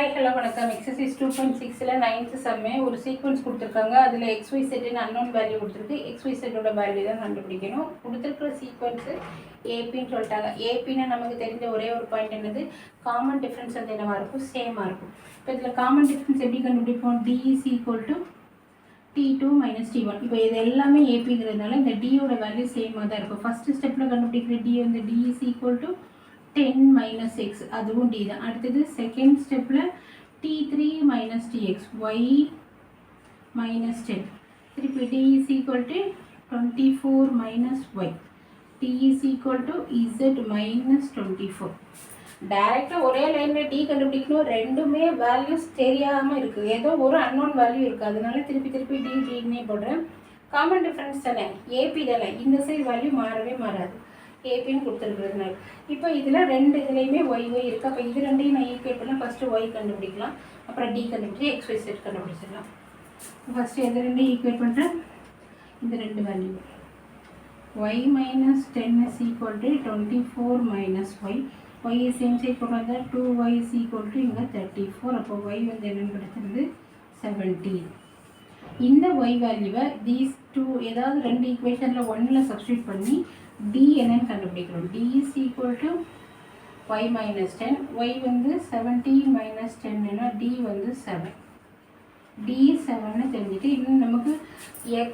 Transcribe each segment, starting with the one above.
Hi hello வணக்கம். Exercise 2.6ல் 9th சம்மே ஒரு sequence கொடுத்துருக்காங்க. அதில் XYZன்னு அன்னோன் வேல்யூ கொடுத்துருக்கு. XYZோட வேல்யூ தான் கண்டுபிடிக்கணும். கொடுத்துருக்குற சீக்வன்ஸு ஏபின்னு சொல்லிட்டாங்க. ஏபின்னு நமக்கு தெரிஞ்ச ஒரே ஒரு பாயிண்ட் என்னது, காமன் டிஃப்ரென்ஸ் வந்து என்னவாக இருக்கும், சேமாக இருக்கும். இப்போ இதில் காமன் டிஃப்ரென்ஸ் எப்படி கண்டுபிடிப்போம், D is equal to T2 minus T1. இப்போ இது எல்லாமே ஏபிங்கிறதுனால இந்த டியோட வேல்யூ சேமாக தான் இருக்கும். ஃபஸ்ட்டு ஸ்டெப்பில் கண்டுபிடிக்கிற டி வந்து D is equal to 10 minus x, அதுவும் d தான். அடுத்தது செகண்ட் ஸ்டெப்பில் t3 minus tx, y minus 10. திருப்பி d is equal to 24 minus y, t is equal to z minus 24. டைரெக்டாக ஒரே லைனில் டி கண்டுபிடிக்கணும். ரெண்டுமே வேல்யூஸ் தெரியாமல் இருக்குது, ஏதோ ஒரு அன்னோன் வேல்யூ இருக்குது. அதனால திருப்பி டின்னே போடுறேன். காமன் டிஃப்ரென்ஸ் தானே, ஏபி தானே, இந்த சைடு வேல்யூ மாறவே மாறாது, ஏபின்னு கொடுத்துருக்குறதுனால. இப்போ இதில் ரெண்டு இதுலேயுமே ஒய் இருக்குது. அப்போ இது ரெண்டையும் நான் ஈக்குவேட் பண்ணால் ஃபஸ்ட்டு ஒய் கண்டுபிடிக்கலாம், அப்புறம் டி கண்டுபிடிச்சி XYZ கண்டுபிடிச்சிடலாம். ஃபஸ்ட்டு எது ரெண்டையும் ஈக்குவேட் பண்ணுறேன், இந்த ரெண்டு value y minus 10 is equal to 24 minus y. y same side கொண்டு வந்தால் 2y is equal to இங்கே 34. அப்போ y வந்து என்னென்னு கிடைச்சிருது 17. இந்த y வேல்யூவை தீஸ் டூ ஏதாவது ரெண்டு ஈக்குவேஷனில் ஒன்றில் சப்ஸ்டியூட் பண்ணி d என்னன்னு கண்டுபிடிக்கிறோம். d is equal to y minus 10. y வந்து 17 minus 10னா d வந்து 7. d 7ன்னு தெரிஞ்சுட்டு இன்னும் நமக்கு x,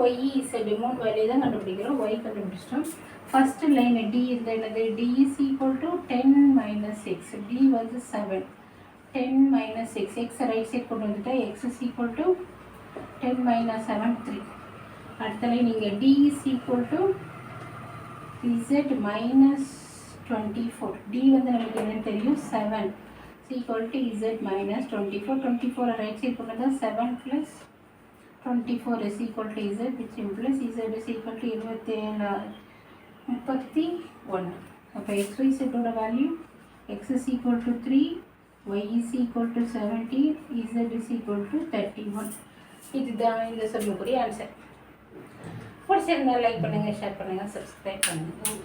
y, z மூணு வேல்யூ தான் கண்டுபிடிக்கிறோம். y கண்டுபிடிச்சிட்டோம். ஃபஸ்ட்டு லைன் d இந்த என்னது, d is equal to 10 minus x. d வந்து 7. 10 minus x, x right side கொண்டு வந்துட்டா x is equal to 10 minus 7 3. அடுத்த லைன் இங்கே d is equal to z minus 24. d வந்து நமக்கு என்னன்னு தெரியும் 7 is equal to z minus 24. 24 right side கொண்டு வந்தால் 7 plus 24 is equal to z, which implies z is equal to 31. அப்போ XYZ ஓட value x is equal to 3, y is equal to 17, z is equal to 31. இதுதான் இந்த சொல்லக்கூடிய answer. பிடிச்சிருந்தால் like பண்ணுங்கள், share பண்ணுங்கள், சப்ஸ்கிரைப் பண்ணுங்கள்.